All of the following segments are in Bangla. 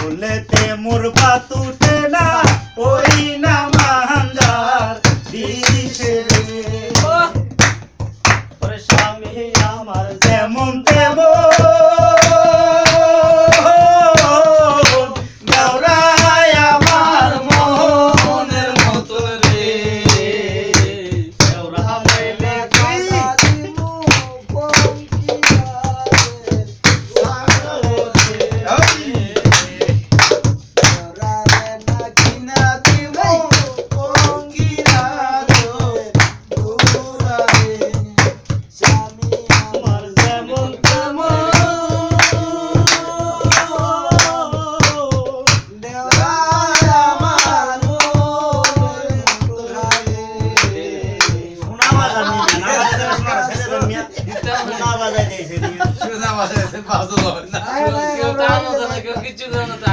ভুলেতে মোর বাত উঠে না ওই না মাহান্দার দিশে ওরে স্বামী আমার যেমন তেমন দেওরাই আমার মনের মতন রে দেওরা পাইলে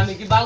আমি কি বাল